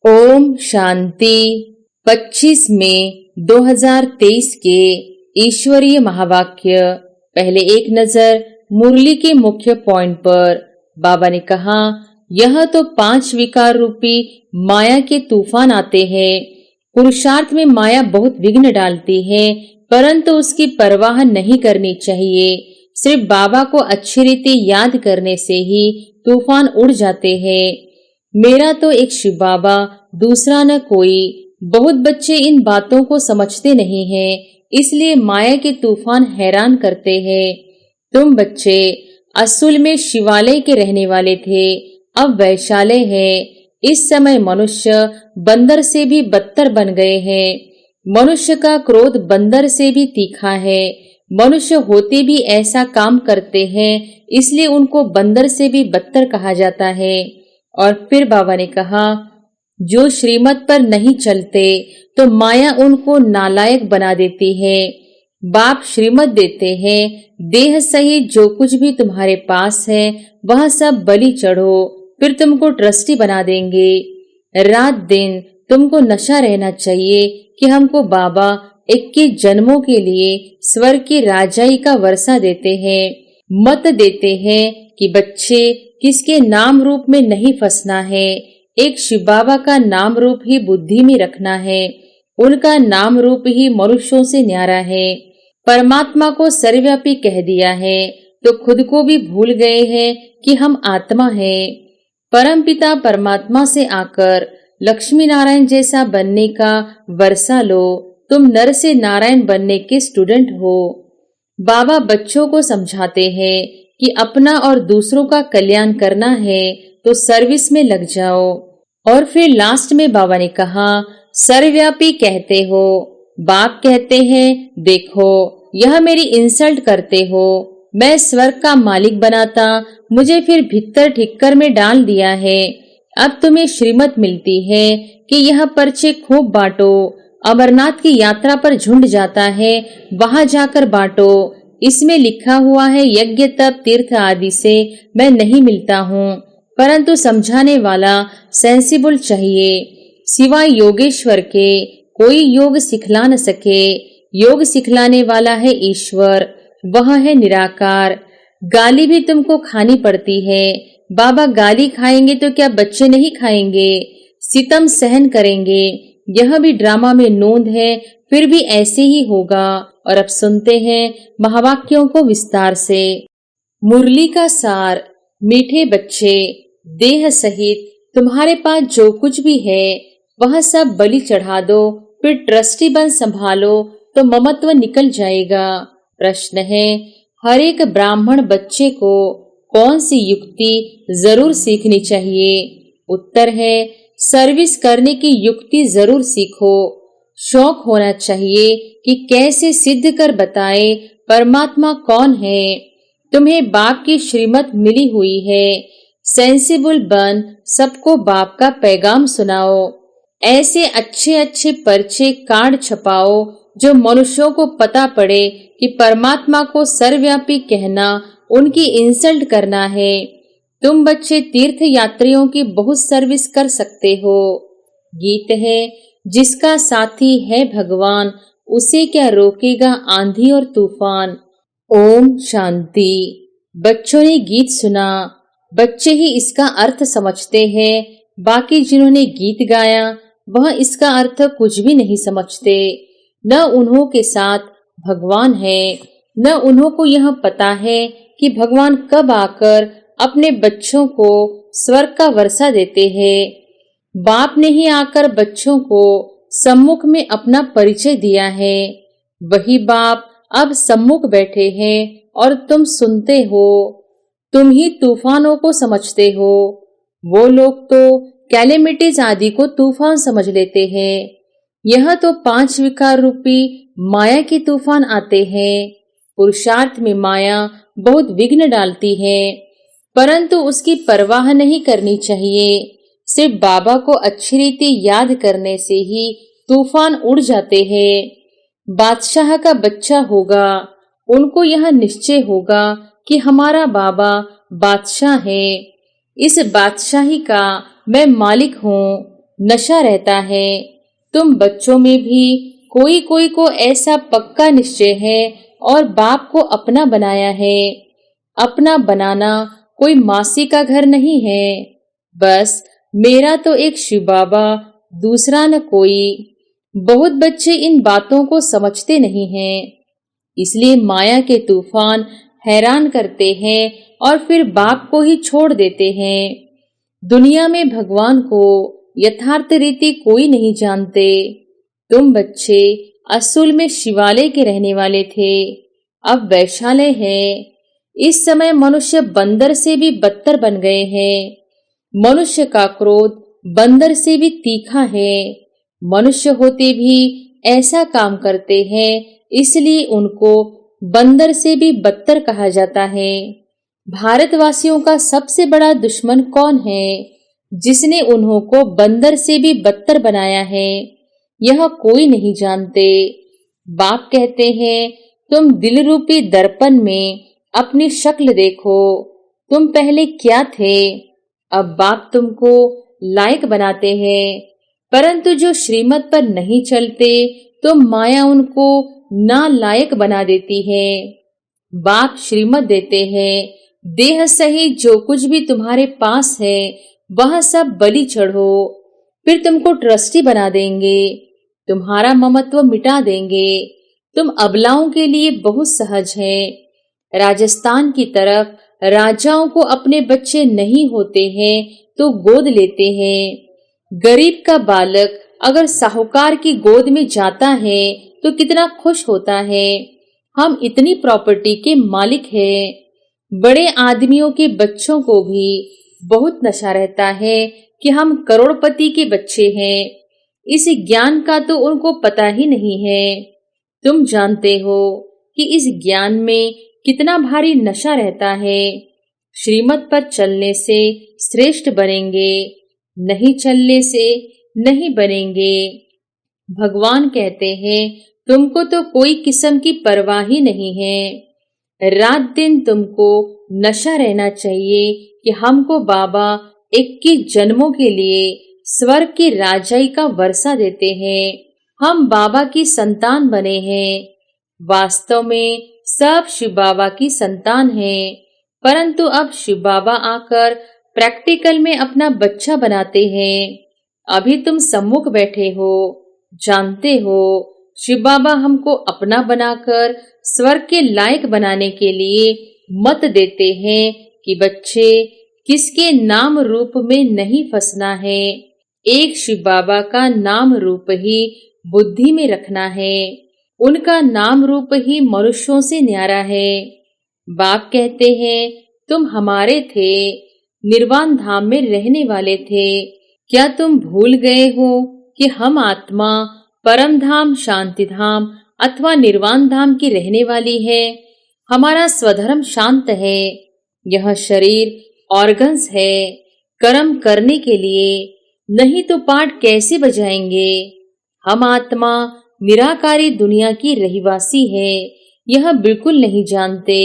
ओम शांति। 25 मई 2023 के ईश्वरीय महावाक्य। पहले एक नजर मुरली के मुख्य पॉइंट पर। बाबा ने कहा, यह तो 5 विकार रूपी माया के तूफान आते हैं। पुरुषार्थ में माया बहुत विघ्न डालती है, परंतु उसकी परवाह नहीं करनी चाहिए। सिर्फ बाबा को अच्छी रीति याद करने से ही तूफान उड़ जाते हैं। मेरा तो एक शिव बाबा, दूसरा न कोई। बहुत बच्चे इन बातों को समझते नहीं हैं, इसलिए माया के तूफान हैरान करते हैं। तुम बच्चे असल में शिवालय के रहने वाले थे, अब वैशालय है। इस समय मनुष्य बंदर से भी बदतर बन गए हैं। मनुष्य का क्रोध बंदर से भी तीखा है। मनुष्य होते भी ऐसा काम करते हैं, इसलिए उनको बंदर से भी बदतर कहा जाता है। और फिर बाबा ने कहा, जो श्रीमत पर नहीं चलते तो माया उनको नालायक बना देती है। बाप श्रीमत देते हैं, देह सहित जो कुछ भी तुम्हारे पास है वह सब बलि चढ़ो, फिर तुमको ट्रस्टी बना देंगे। रात दिन तुमको नशा रहना चाहिए कि हमको बाबा 21 जन्मों के लिए स्वर्ग की राजाई का वर्षा देते हैं। मत देते हैं कि बच्चे किसके नाम रूप में नहीं फंसना है। एक शिव बाबा का नाम रूप ही बुद्धि में रखना है। उनका नाम रूप ही मनुष्यों से न्यारा है। परमात्मा को सर्वव्यापी कह दिया है तो खुद को भी भूल गए हैं कि हम आत्मा हैं। परमपिता परमात्मा से आकर लक्ष्मी नारायण जैसा बनने का वर्षा लो। तुम नर से नारायण बनने के स्टूडेंट हो। बाबा बच्चों को समझाते हैं कि अपना और दूसरों का कल्याण करना है तो सर्विस में लग जाओ। और फिर लास्ट में बाबा ने कहा, सर्वव्यापी कहते हो, बाप कहते हैं, देखो यह मेरी इंसल्ट करते हो। मैं स्वर्ग का मालिक बनाता, मुझे फिर भीतर ठिक्कर में डाल दिया है। अब तुम्हें श्रीमत मिलती है कि यह पर्चे खूब बांटो। अमरनाथ की यात्रा पर झुंड जाता है, वहां जाकर बांटो। इसमें लिखा हुआ है, यज्ञ तप तीर्थ आदि से मैं नहीं मिलता हूँ, परंतु समझाने वाला सेंसिबल चाहिए। सिवाय योगेश्वर के कोई योग सिखला न सके। योग सिखलाने वाला है ईश्वर, वह है निराकार। गाली भी तुमको खानी पड़ती है। बाबा गाली खाएंगे तो क्या बच्चे नहीं खाएंगे? सितम सहन करेंगे। यह भी ड्रामा में नोंद है, फिर भी ऐसे ही होगा। और अब सुनते हैं महावाक्यों को विस्तार से। मुरली का सार। मीठे बच्चे, देह सहित तुम्हारे पास जो कुछ भी है वह सब बलि चढ़ा दो, फिर ट्रस्टी बन संभालो तो ममत्व निकल जाएगा। प्रश्न है, हर एक ब्राह्मण बच्चे को कौन सी युक्ति जरूर सीखनी चाहिए? उत्तर है, सर्विस करने की युक्ति जरूर सीखो। शौक होना चाहिए कि कैसे सिद्ध कर बताए परमात्मा कौन है। तुम्हें बाप की श्रीमत मिली हुई है। सेंसिबल बन सबको बाप का पैगाम सुनाओ। ऐसे अच्छे अच्छे पर्चे कार्ड छपाओ जो मनुष्यों को पता पड़े कि परमात्मा को सर्वव्यापी कहना उनकी इंसल्ट करना है। तुम बच्चे तीर्थ यात्रियों की बहुत सर्विस कर सकते हो। गीत है, जिसका साथी है भगवान, उसे क्या रोकेगा आंधी और तूफान। ओम शांति। बच्चों ने गीत सुना, बच्चे ही इसका अर्थ समझते हैं। बाकी जिन्होंने गीत गाया वह इसका अर्थ कुछ भी नहीं समझते। न उन्हों के साथ भगवान है, न उन्हों को यह पता है कि भगवान कब आकर अपने बच्चों को स्वर्ग का वर्षा देते हैं। बाप ने ही आकर बच्चों को सम्मुख में अपना परिचय दिया है। वही बाप अब सम्मुख बैठे हैं और तुम सुनते हो। तुम ही तूफानों को समझते हो। वो लोग तो कैलेमिटीज आदि को तूफान समझ लेते हैं। यह तो 5 विकार रूपी माया के तूफान आते हैं। पुरुषार्थ में माया बहुत विघ्न डालती है, परंतु उसकी परवाह नहीं करनी चाहिए। सिर्फ बाबा को अच्छी रीति याद करने से ही तूफान उड़ जाते हैं। बादशाह का बच्चा होगा, उनको यह निश्चय होगा कि हमारा बाबा बादशाह है। इस बादशाही का मैं मालिक हूँ। नशा रहता है। तुम बच्चों में भी कोई कोई को ऐसा पक्का निश्चय है और बाप को अपना बनाया है। अपना बनाना कोई मासी का घर नहीं है। बस मेरा तो एक शिव बाबा, दूसरा न कोई। बहुत बच्चे इन बातों को समझते नहीं हैं, इसलिए माया के तूफान हैरान करते हैं और फिर बाप को ही छोड़ देते हैं। दुनिया में भगवान को यथार्थ रीति कोई नहीं जानते। तुम बच्चे असल में शिवालय के रहने वाले थे, अब वैश्यालय है। इस समय मनुष्य बंदर से भी बदतर बन गए हैं। मनुष्य का क्रोध बंदर से भी तीखा है। मनुष्य होते भी ऐसा काम करते हैं, इसलिए उनको बंदर से भी बदतर कहा जाता है। भारतवासियों का सबसे बड़ा दुश्मन कौन है, जिसने उन्हों को बंदर से भी बदतर बनाया है? यह कोई नहीं जानते। बाप कहते हैं, तुम दिल रूपी दर्पण में अपनी शक्ल देखो। तुम पहले क्या थे? अब बाप तुमको लायक बनाते हैं, परंतु जो श्रीमत पर नहीं चलते तो माया उनको नालायक बना देती है। बाप श्रीमत देते हैं, देह सहित जो कुछ भी तुम्हारे पास है वह सब बलि चढ़ो, फिर तुमको ट्रस्टी बना देंगे, तुम्हारा ममत्व मिटा देंगे। तुम अबलाओं के लिए बहुत सहज है। राजस्थान की तरफ राजाओं को अपने बच्चे नहीं होते हैं तो गोद लेते हैं। गरीब का बालक अगर साहूकार की गोद में जाता है तो कितना खुश होता है। हम इतनी प्रॉपर्टी के मालिक हैं। बड़े आदमियों के बच्चों को भी बहुत नशा रहता है कि हम करोड़पति के बच्चे हैं। इस ज्ञान का तो उनको पता ही नहीं है। तुम जानते हो कि इस ज्ञान में कितना भारी नशा रहता है। श्रीमत पर चलने से श्रेष्ठ बनेंगे, नहीं चलने से नहीं बनेंगे। भगवान कहते हैं, तुमको तो कोई किस्म की परवाह ही नहीं है। रात दिन तुमको नशा रहना चाहिए कि हमको बाबा 21 जन्मों के लिए स्वर्ग की राजाई का वर्षा देते हैं। हम बाबा की संतान बने हैं। वास्तव में सब शिव बाबा की संतान हैं, परंतु अब शिव बाबा आकर प्रैक्टिकल में अपना बच्चा बनाते हैं। अभी तुम सम्मुख बैठे हो, जानते हो शिव बाबा हमको अपना बनाकर स्वर्ग के लायक बनाने के लिए मत देते हैं कि बच्चे किसके नाम रूप में नहीं फंसना है। एक शिव बाबा का नाम रूप ही बुद्धि में रखना है। उनका नाम रूप ही मनुष्यों से न्यारा है। बाप कहते हैं, तुम हमारे थे, निर्वाण धाम में रहने वाले थे। क्या तुम भूल गए हो कि हम आत्मा परम धाम, शांति धाम अथवा निर्वाण धाम की रहने वाली है। हमारा स्वधर्म शांत है। यह शरीर ऑर्गन्स है कर्म करने के लिए, नहीं तो पाठ कैसे बजाएंगे। हम आत्मा निराकारी दुनिया की रहिवासी है, यह बिल्कुल नहीं जानते।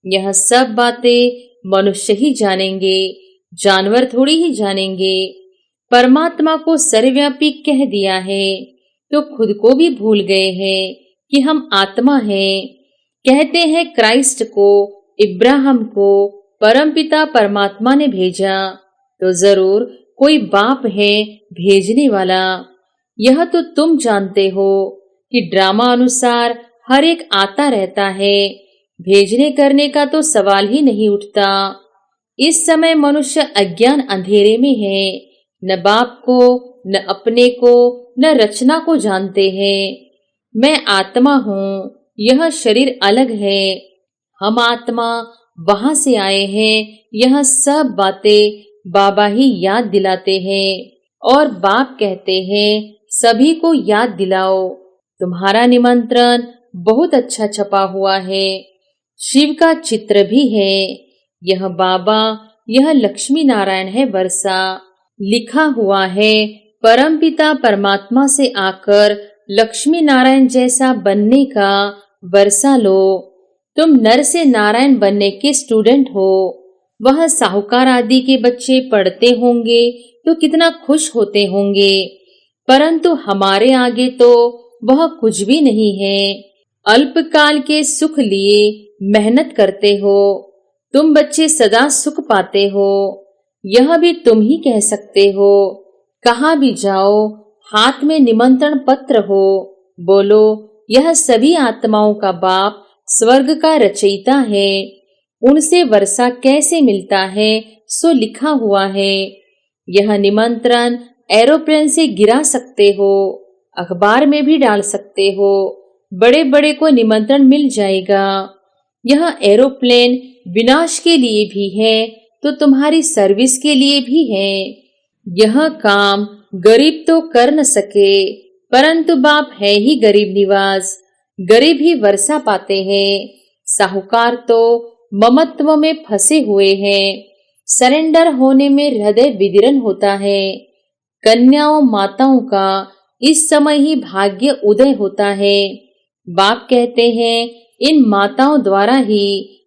यह सब बातें मनुष्य ही जानेंगे, जानवर थोड़ी ही जानेंगे। परमात्मा को सर्वव्यापी कह दिया है तो खुद को भी भूल गए हैं कि हम आत्मा हैं। कहते हैं क्राइस्ट को, इब्राहिम को परमपिता परमात्मा ने भेजा, तो जरूर कोई बाप है भेजने वाला। यह तो तुम जानते हो कि ड्रामा अनुसार हर एक आता रहता है। भेजने करने का तो सवाल ही नहीं उठता। इस समय मनुष्य अज्ञान अंधेरे में है, न बाप को, न अपने को, न रचना को जानते हैं। मैं आत्मा हूँ, यह शरीर अलग है। हम आत्मा वहां से आए हैं। यह सब बातें बाबा ही याद दिलाते हैं और बाप कहते हैं, सभी को याद दिलाओ। तुम्हारा निमंत्रण बहुत अच्छा छपा हुआ है। शिव का चित्र भी है। यह बाबा, यह लक्ष्मी नारायण है वर्षा। लिखा हुआ है, परमपिता परमात्मा से आकर लक्ष्मी नारायण जैसा बनने का वर्षा लो। तुम नर से नारायण बनने के स्टूडेंट हो। वह साहूकार आदि के बच्चे पढ़ते होंगे तो कितना खुश होते होंगे, परंतु हमारे आगे तो वह कुछ भी नहीं है। अल्पकाल के सुख लिए मेहनत करते हो, तुम बच्चे सदा सुख पाते हो, यह भी तुम ही कह सकते हो। कहाँ भी जाओ हाथ में निमंत्रण पत्र हो, बोलो यह सभी आत्माओं का बाप स्वर्ग का रचयिता है, उनसे वर्षा कैसे मिलता है सो लिखा हुआ है। यह निमंत्रण एरोप्लेन से गिरा सकते हो, अखबार में भी डाल सकते हो, बड़े बड़े को निमंत्रण मिल जाएगा। यह एरोप्लेन विनाश के लिए भी है तो तुम्हारी सर्विस के लिए भी है। यह काम गरीब तो कर न सके, परंतु बाप है ही गरीब निवास, गरीब ही वर्षा पाते हैं। साहूकार तो ममत्व में फंसे हुए हैं, सरेंडर होने में हृदय विदीर्ण होता है। कन्याओं माताओं का इस समय ही भाग्य उदय होता है। बाप कहते हैं इन माताओं द्वारा ही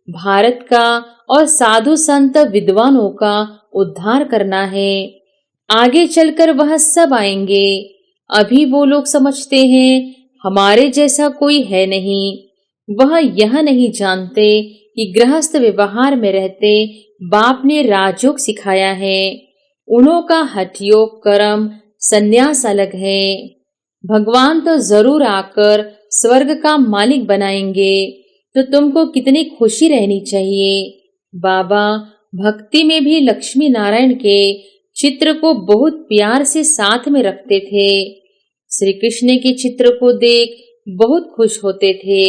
भारत का और साधु संत विद्वानों का उद्धार करना है। आगे चलकर वह सब आएंगे। अभी वो लोग समझते हैं हमारे जैसा कोई है नहीं। वह यह नहीं जानते कि गृहस्थ व्यवहार में रहते बाप ने राजयोग सिखाया है। उन्हों का हठ योग कर्म संन्यास अलग है। भगवान तो जरूर आकर स्वर्ग का मालिक बनाएंगे, तो तुमको कितनी खुशी रहनी चाहिए। बाबा भक्ति में भी लक्ष्मी नारायण के चित्र को बहुत प्यार से साथ में रखते थे। श्री कृष्ण के चित्र को देख बहुत खुश होते थे।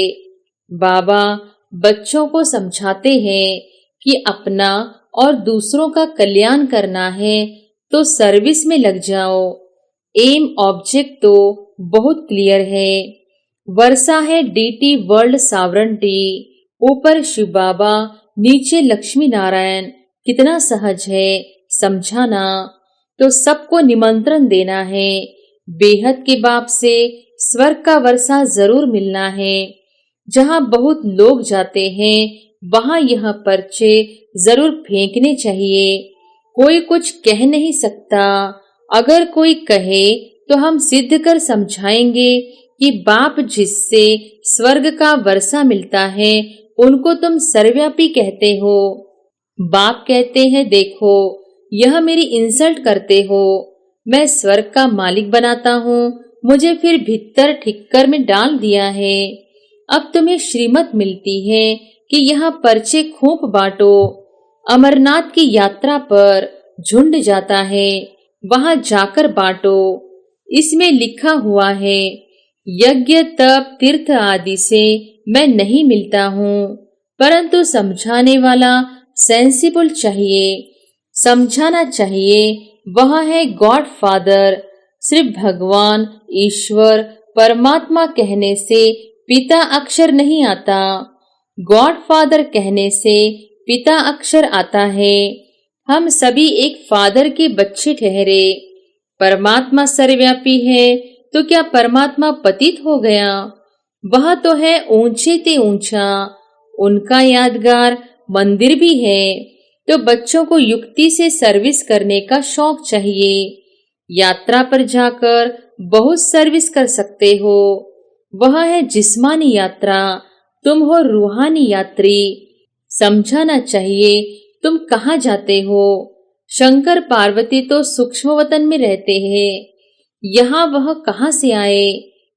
बाबा बच्चों को समझाते हैं कि अपना और दूसरों का कल्याण करना है तो सर्विस में लग जाओ। एम ऑब्जेक्ट तो बहुत क्लियर है। वर्षा है डीटी वर्ल्ड सावरंटी, ऊपर शिव बाबा नीचे लक्ष्मी नारायण, कितना सहज है समझाना। तो सबको निमंत्रण देना है। बेहद के बाप से स्वर्ग का वर्षा जरूर मिलना है। जहाँ बहुत लोग जाते हैं वहाँ यह पर्चे जरूर फेंकने चाहिए। कोई कुछ कह नहीं सकता, अगर कोई कहे तो हम सिद्ध कर समझाएंगे कि बाप जिससे स्वर्ग का वर्षा मिलता है उनको तुम सर्वव्यापी कहते हो। बाप कहते हैं देखो यह मेरी इंसल्ट करते हो, मैं स्वर्ग का मालिक बनाता हूँ, मुझे फिर भीतर ठिक्कर में डाल दिया है। अब तुम्हें श्रीमत मिलती है कि यहाँ पर्चे खूब बांटो। अमरनाथ की यात्रा पर झुंड जाता है, वहां जाकर बांटो। इसमें लिखा हुआ है यज्ञ तप तीर्थ आदि से मैं नहीं मिलता हूँ, परंतु समझाने वाला सेंसिबल चाहिए, समझाना चाहिए। वह है गॉड फादर। सिर्फ भगवान ईश्वर परमात्मा कहने से पिता अक्षर नहीं आता, गॉड फादर कहने से पिता अक्षर आता है। हम सभी एक फादर के बच्चे ठहरे। परमात्मा सर्वव्यापी है तो क्या परमात्मा पतित हो गया? वह तो है ऊंचे ते ऊंचा, उनका यादगार मंदिर भी है। तो बच्चों को युक्ति से सर्विस करने का शौक चाहिए। यात्रा पर जाकर बहुत सर्विस कर सकते हो। वह है जिस्मानी यात्रा, तुम हो रूहानी यात्री। समझाना चाहिए तुम कहाँ जाते हो। शंकर पार्वती तो सूक्ष्म वतन में रहते हैं, यहाँ वह कहाँ से आए?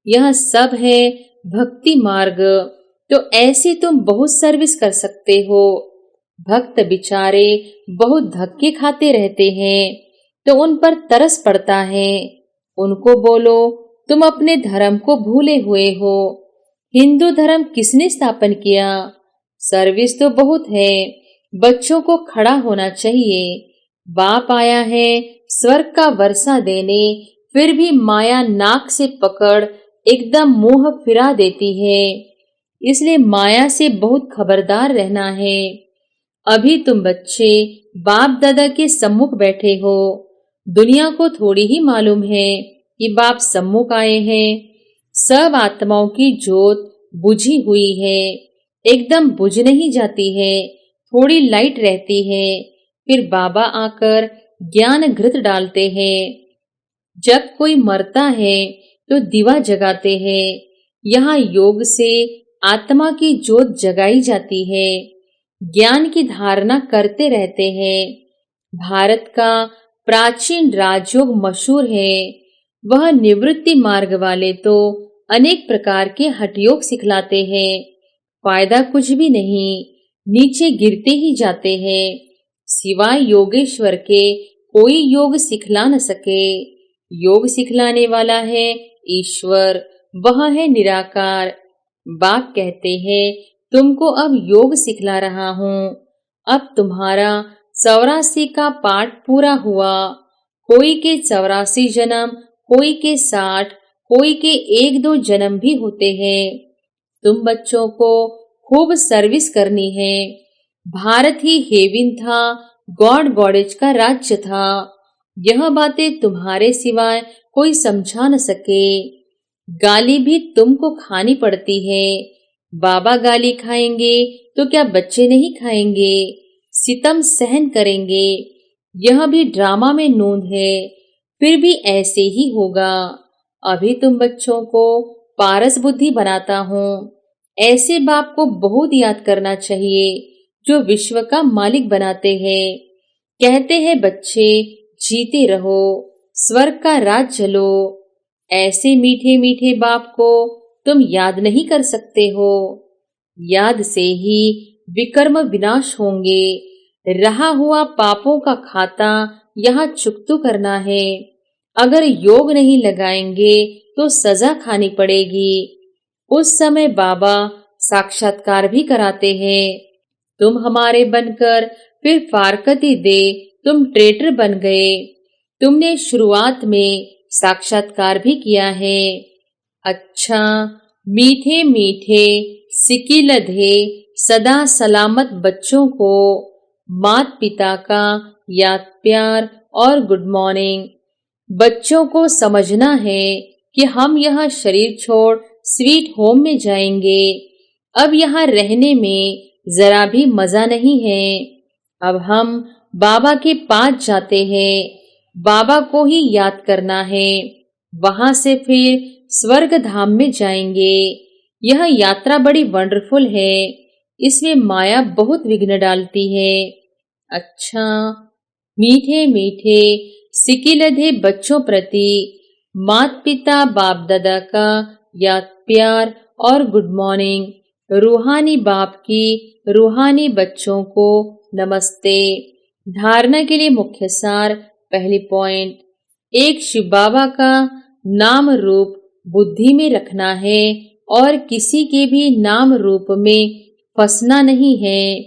यह सब है भक्ति मार्ग। तो ऐसे तुम बहुत सर्विस कर सकते हो। भक्त बिचारे बहुत धक्के खाते रहते हैं तो उन पर तरस पड़ता है। उनको बोलो तुम अपने धर्म को भूले हुए हो। हिंदू धर्म किसने स्थापन किया? सर्विस तो बहुत है, बच्चों को खड़ा होना चाहिए। बाप आया है स्वर्ग का वर्षा देने, फिर भी माया नाक से पकड़ एकदम मुंह फिरा देती है। इसलिए माया से बहुत खबरदार रहना है। अभी तुम बच्चे बाप दादा के सम्मुख बैठे हो, दुनिया को थोड़ी ही मालूम है कि बाप सम्मुख आए हैं। सब आत्माओं की जोत बुझी हुई है, एकदम बुझ नहीं जाती है, थोड़ी लाइट रहती है, फिर बाबा आकर ज्ञान घृत डालते हैं। जब कोई मरता है तो दिवा जगाते हैं। यहाँ योग से आत्मा की जोत जगाई जाती है। ज्ञान की धारणा करते रहते हैं। भारत का प्राचीन राजयोग मशहूर है। वह निवृत्ति मार्ग वाले तो अनेक प्रकार के हठयोग सिखलाते हैं। फायदा कुछ भी नहीं, नीचे गिरते ही जाते हैं। सिवाय योगेश्वर के कोई योग सिखला न सके। योग सिखलाने वाला है ईश्वर, वह है निराकार। बाप कहते हैं, तुमको अब योग सिखला रहा हूँ। अब तुम्हारा 84 का पाठ पूरा हुआ। कोई के 84 जन्म, कोई के 60, कोई के 1-2 जन्म भी होते हैं। तुम बच्चों को खूब सर्विस करनी है। भारत ही हेवन था, गॉड गॉडेज का राज्य था। यह बातें तुम्हारे सिवाय कोई समझा न सके। गाली भी तुमको खानी पड़ती है। बाबा गाली खाएंगे तो क्या बच्चे नहीं खाएंगे? सितम सहन करेंगे। यह भी ड्रामा में नोंद है, फिर भी ऐसे ही होगा। अभी तुम बच्चों को पारस बुद्धि बनाता हूँ। ऐसे बाप को बहुत याद करना चाहिए जो विश्व का मालिक बनाते हैं। कहते हैं बच्चे जीते रहो, स्वर्ग का राज चलो। ऐसे मीठे मीठे बाप को तुम याद नहीं कर सकते हो। याद से ही विकर्म विनाश होंगे। रहा हुआ पापों का खाता यहाँ चुकतू करना है। अगर योग नहीं लगाएंगे तो सजा खानी पड़ेगी। उस समय बाबा साक्षात्कार भी कराते हैं। तुम हमारे बनकर फिर फारकती दे तुम ट्रेटर बन गए। तुमने शुरुआत में साक्षात्कार भी किया है। अच्छा, मीठे मीठे सिकिलधे सदा सलामत बच्चों को माता पिता का याद प्यार और गुड मॉर्निंग। बच्चों को समझना है कि हम यह शरीर छोड़ स्वीट होम में जाएंगे। अब यहाँ रहने में जरा भी मजा नहीं है। अब हम बाबा के पास जाते हैं। बाबा को ही याद करना है। वहां से फिर स्वर्ग धाम में जाएंगे। यह यात्रा बड़ी वंडरफुल है। इसमें माया बहुत विघ्न डालती है। अच्छा, मीठे मीठे सिकिलधे बच्चों प्रति माता पिता बाप दादा का याद प्यार और गुड मॉर्निंग। रूहानी बाप की रूहानी बच्चों को नमस्ते। धारणा के लिए मुख्य सार। पहली पॉइंट, एक शिव बाबा का नाम रूप बुद्धि में रखना है और किसी के भी नाम रूप में फंसना नहीं है।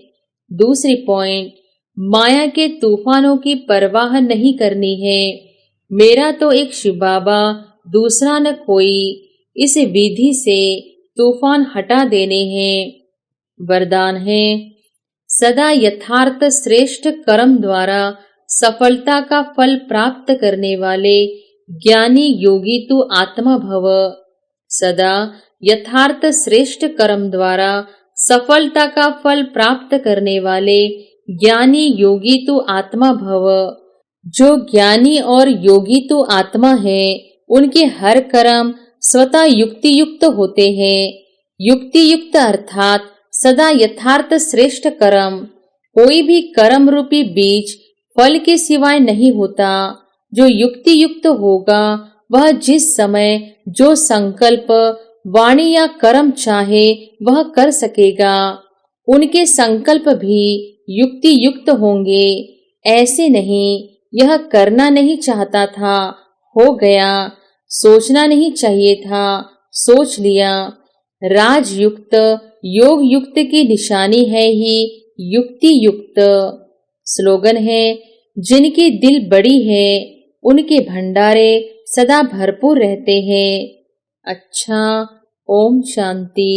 दूसरी पॉइंट, माया के तूफानों की परवाह नहीं करनी है। मेरा तो एक शिव बाबा, दूसरा न कोई। इस विधि से तूफान हटा देने हैं। वरदान है, सदा यथार्थ श्रेष्ठ कर्म द्वारा सफलता का फल प्राप्त करने वाले ज्ञानी योगी तू आत्मा भव। सदा यथार्थ श्रेष्ठ कर्म द्वारा सफलता का फल प्राप्त करने वाले ज्ञानी योगी तू आत्मा भव। जो ज्ञानी और योगी तू आत्मा है, उनके हर कर्म स्वतः युक्ति युक्त होते हैं। युक्ति युक्त अर्थात सदा यथार्थ श्रेष्ठ कर्म। कोई भी कर्म रूपी बीज फल के सिवाय नहीं होता। जो युक्ति युक्त होगा वह जिस समय जो संकल्प वाणी या कर्म चाहे वह कर सकेगा। उनके संकल्प भी युक्ति युक्त होंगे। ऐसे नहीं, यह करना नहीं चाहता था, हो गया। सोचना नहीं चाहिए था, सोच लिया। राजयुक्त योग युक्त की निशानी है ही युक्ति युक्त। स्लोगन है, जिनकी दिल बड़ी है उनके भंडारे सदा भरपूर रहते हैं। अच्छा, ओम शांति।